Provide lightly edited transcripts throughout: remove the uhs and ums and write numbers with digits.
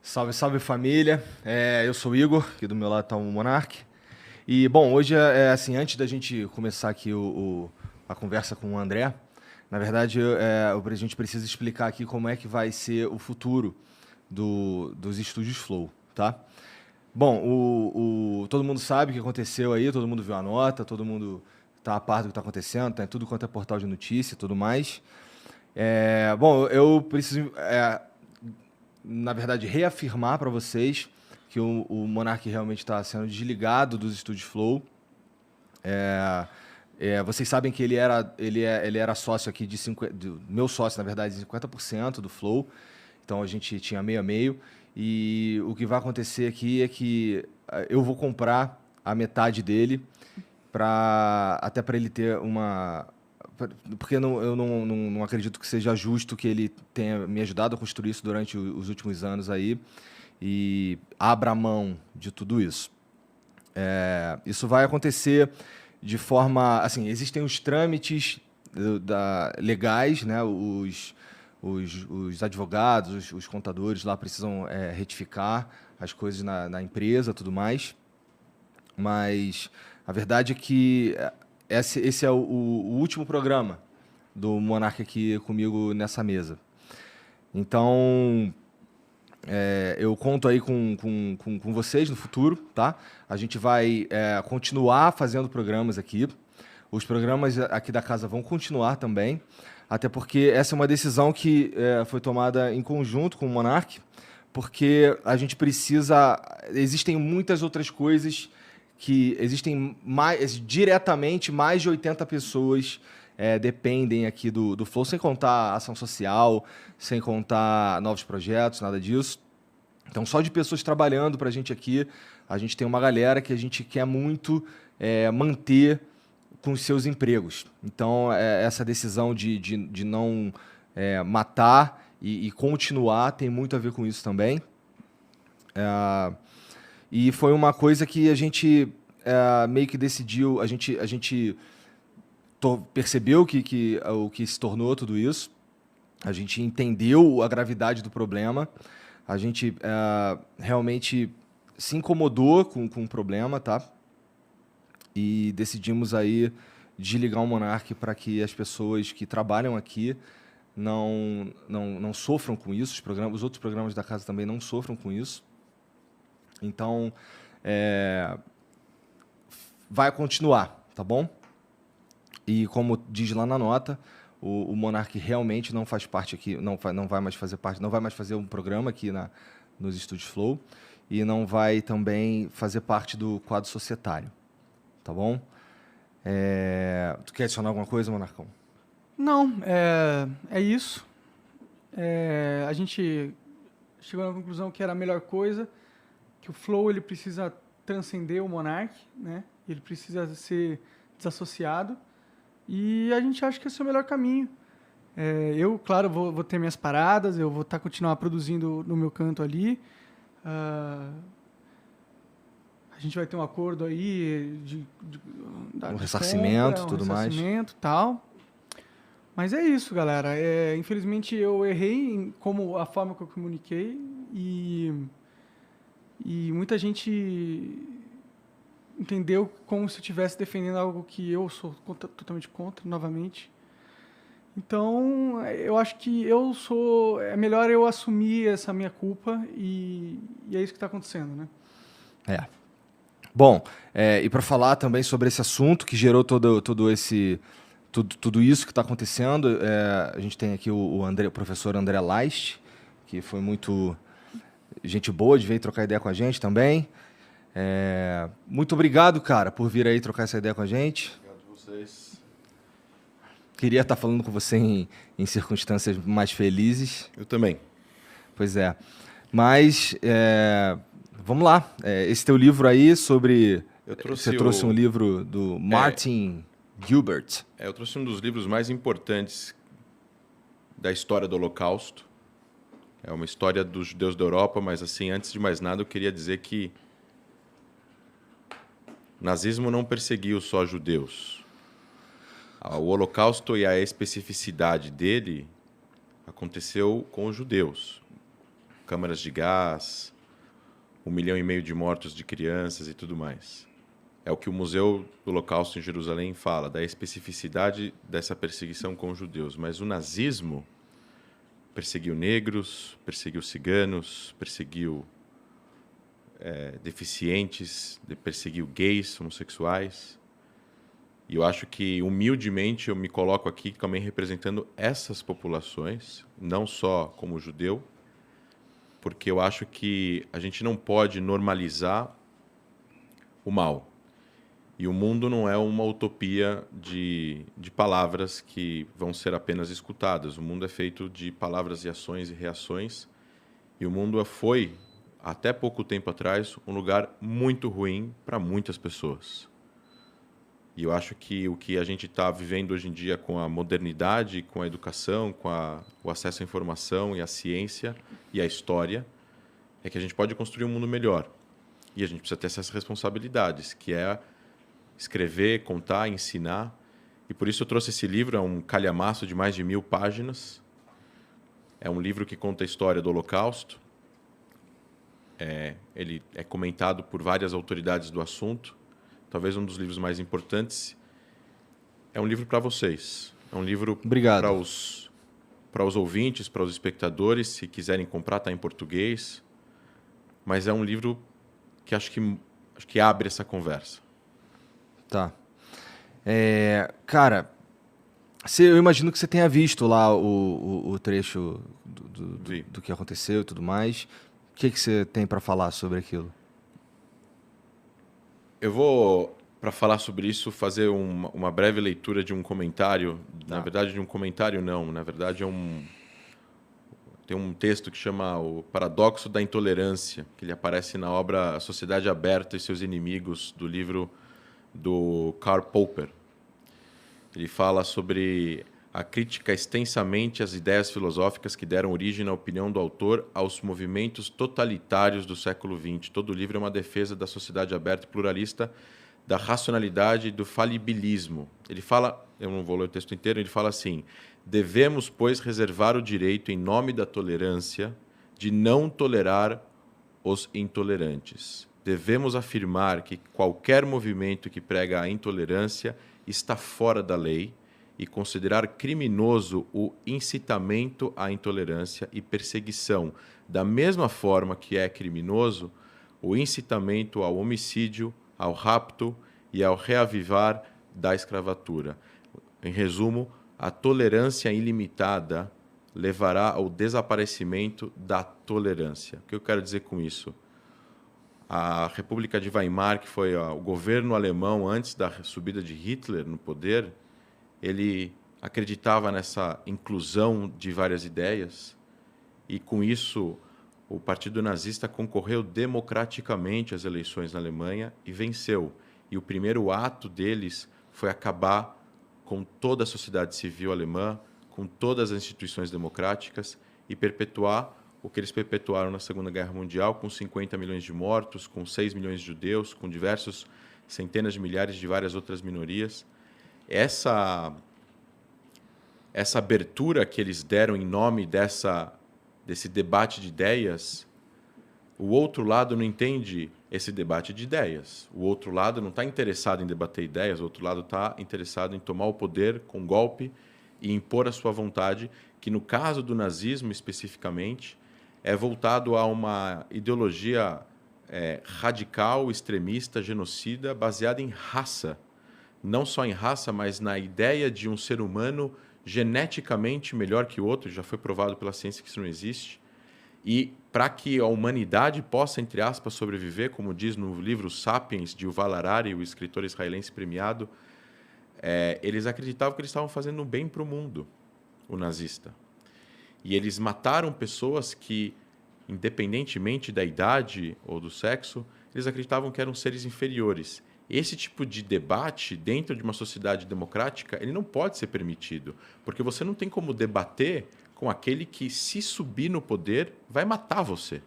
Salve, salve família. Eu sou o Igor, aqui do meu lado está o Monark. E, bom, hoje assim, antes da gente começar aqui a conversa com o André, na verdade, a gente precisa explicar aqui como é que vai ser o futuro dos estúdios Flow, tá? Bom, todo mundo sabe o que aconteceu aí, todo mundo viu a nota, todo mundo está a par do que está acontecendo, tá em tudo quanto é portal de notícia e tudo mais. Bom, eu preciso, na verdade, reafirmar para vocês que o Monark realmente está sendo desligado dos estúdios Flow. Vocês sabem que ele era sócio aqui meu sócio, na verdade, de 50% do Flow. Então a gente tinha meio a meio. E o que vai acontecer aqui é que eu vou comprar a metade dele até para ele ter uma. Porque eu não acredito que seja justo que ele tenha me ajudado a construir isso durante os últimos anos aí e abra mão de tudo isso. Isso vai acontecer de forma... Assim, existem os trâmites legais, né? Os advogados, os contadores lá precisam retificar as coisas na empresa, tudo mais. Mas a verdade é que esse é o último programa do Monark aqui comigo nessa mesa. Então, eu conto aí com vocês no futuro, tá? A gente vai continuar fazendo programas aqui. Os programas aqui da casa vão continuar também, até porque essa é uma decisão que foi tomada em conjunto com o Monark, porque a gente precisa... Existem muitas outras coisas que existem diretamente mais de 80 pessoas dependem aqui do Flow, sem contar ação social, sem contar novos projetos, nada disso. Então, só de pessoas trabalhando para a gente aqui, a gente tem uma galera que a gente quer muito manter com os seus empregos. Então, essa decisão de não matar e continuar tem muito a ver com isso também. E foi uma coisa que a gente meio que decidiu, a gente percebeu o que se tornou tudo isso, a gente entendeu a gravidade do problema, a gente realmente se incomodou com o problema, tá? E decidimos aí desligar o Monark para que as pessoas que trabalham aqui não sofram com isso, os outros programas da casa também não sofram com isso. Então, vai continuar, tá bom? E como diz lá na nota, o Monark realmente não faz parte aqui, não vai mais fazer parte, não vai mais fazer um programa aqui nos Estúdios Flow e não vai também fazer parte do quadro societário, tá bom? Tu quer adicionar alguma coisa, Monarcão? Não, é isso. A gente chegou na conclusão que era a melhor coisa, que o Flow ele precisa transcender o Monark, né? Ele precisa ser desassociado e a gente acha que esse é o melhor caminho. Eu, claro, vou ter minhas paradas, eu vou continuar produzindo no meu canto ali. A gente vai ter um acordo aí Um ressarcimento, compra, tudo mais. Ressarcimento, tal. Mas é isso, galera. Infelizmente eu errei em a forma que eu comuniquei e muita gente entendeu como se eu estivesse defendendo algo que eu sou totalmente contra, novamente. Então, eu acho que é melhor eu assumir essa minha culpa e é isso que está acontecendo, né? Bom, e para falar também sobre esse assunto que gerou tudo isso que está acontecendo, a gente tem aqui o professor André Leist, que foi muito gente boa de vir trocar ideia com a gente também. Muito obrigado, cara, por vir aí trocar essa ideia com a gente. Obrigado a vocês. Queria estar falando com você em circunstâncias mais felizes. Eu também. Pois é. Mas, vamos lá. Esse teu livro aí sobre... Você trouxe um livro do Martin Gilbert. Eu trouxe um dos livros mais importantes da história do Holocausto. É uma história dos judeus da Europa, mas, assim, antes de mais nada, eu queria dizer que o nazismo não perseguiu só judeus. O Holocausto e a especificidade dele aconteceu com os judeus. câmaras de gás, 1,5 milhão de mortos de crianças e tudo mais. É o que o Museu do Holocausto em Jerusalém fala, da especificidade dessa perseguição com os judeus. Mas o nazismo perseguiu negros, perseguiu ciganos, perseguiu deficientes, perseguiu gays, homossexuais. E eu acho que, humildemente, eu me coloco aqui também representando essas populações, não só como judeu, porque eu acho que a gente não pode normalizar o mal. E o mundo não é uma utopia de palavras que vão ser apenas escutadas. O mundo é feito de palavras e ações e reações. E o mundo foi, até pouco tempo atrás, um lugar muito ruim para muitas pessoas. E eu acho que o que a gente está vivendo hoje em dia com a modernidade, com a educação, com o acesso à informação e à ciência e à história, é que a gente pode construir um mundo melhor. E a gente precisa ter essas responsabilidades, que é escrever, contar, ensinar. E por isso eu trouxe esse livro, é um calhamaço de mais de 1000 páginas. É um livro que conta a história do Holocausto. Ele é comentado por várias autoridades do assunto. Talvez um dos livros mais importantes. É um livro para vocês. É um livro para os ouvintes, para os espectadores. Se quiserem comprar, está em português. Mas é um livro que acho que abre essa conversa. Tá. Cara, eu imagino que você tenha visto lá o trecho do que aconteceu e tudo mais. O que você tem para falar sobre aquilo? Eu vou, para falar sobre isso, fazer uma breve leitura de um comentário. Tá. Na verdade, de um comentário não. Na verdade, tem um texto que chama O Paradoxo da Intolerância, que ele aparece na obra A Sociedade Aberta e Seus Inimigos, do livro do Karl Popper. Ele fala sobre a crítica extensamente às ideias filosóficas que deram origem, na opinião do autor, aos movimentos totalitários do século XX. Todo o livro é uma defesa da sociedade aberta e pluralista, da racionalidade e do falibilismo. Ele fala, eu não vou ler o texto inteiro, ele fala assim: devemos, pois, reservar o direito, em nome da tolerância, de não tolerar os intolerantes. Devemos afirmar que qualquer movimento que prega a intolerância está fora da lei e considerar criminoso o incitamento à intolerância e perseguição, da mesma forma que é criminoso o incitamento ao homicídio, ao rapto e ao reavivar da escravatura. Em resumo, a tolerância ilimitada levará ao desaparecimento da tolerância. O que eu quero dizer com isso? A República de Weimar, que foi o governo alemão antes da subida de Hitler no poder, ele acreditava nessa inclusão de várias ideias e, com isso, o Partido Nazista concorreu democraticamente às eleições na Alemanha e venceu. E o primeiro ato deles foi acabar com toda a sociedade civil alemã, com todas as instituições democráticas e perpetuar o que eles perpetuaram na Segunda Guerra Mundial, com 50 milhões de mortos, com 6 milhões de judeus, com diversos centenas de milhares de várias outras minorias. Essa abertura que eles deram em nome desse debate de ideias, o outro lado não entende esse debate de ideias. O outro lado não está interessado em debater ideias, o outro lado está interessado em tomar o poder com golpe e impor a sua vontade, que no caso do nazismo especificamente, é voltado a uma ideologia radical, extremista, genocida, baseada em raça. Não só em raça, mas na ideia de um ser humano geneticamente melhor que o outro. Já foi provado pela ciência que isso não existe. E para que a humanidade possa, entre aspas, sobreviver, como diz no livro Sapiens, de Yuval Harari, o escritor israelense premiado, eles acreditavam que eles estavam fazendo um bem para o mundo, o nazista. E eles mataram pessoas que, independentemente da idade ou do sexo, eles acreditavam que eram seres inferiores. Esse tipo de debate, dentro de uma sociedade democrática, ele não pode ser permitido, porque você não tem como debater com aquele que, se subir no poder, vai matar você.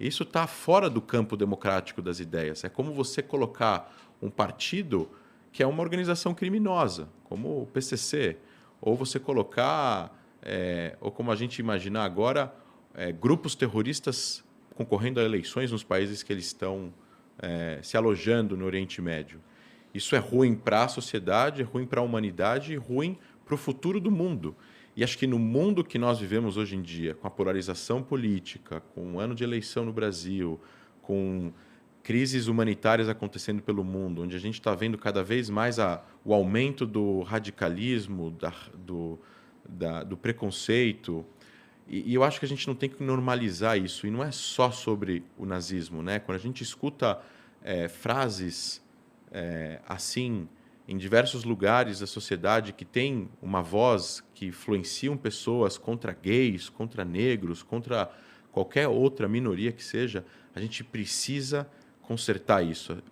Isso está fora do campo democrático das ideias. É como você colocar um partido que é uma organização criminosa, como o PCC, ou você colocar, ou como a gente imaginar agora, grupos terroristas concorrendo a eleições nos países que eles estão se alojando no Oriente Médio. Isso é ruim para a sociedade, é ruim para a humanidade e ruim para o futuro do mundo. E acho que no mundo que nós vivemos hoje em dia, com a polarização política, com um ano de eleição no Brasil, com crises humanitárias acontecendo pelo mundo, onde a gente está vendo cada vez mais o aumento do radicalismo, do preconceito, e eu acho que a gente não tem que normalizar isso. E não é só sobre o nazismo, né? Quando a gente escuta frases assim em diversos lugares da sociedade que tem uma voz que influenciam pessoas contra gays, contra negros, contra qualquer outra minoria que seja, a gente precisa consertar isso.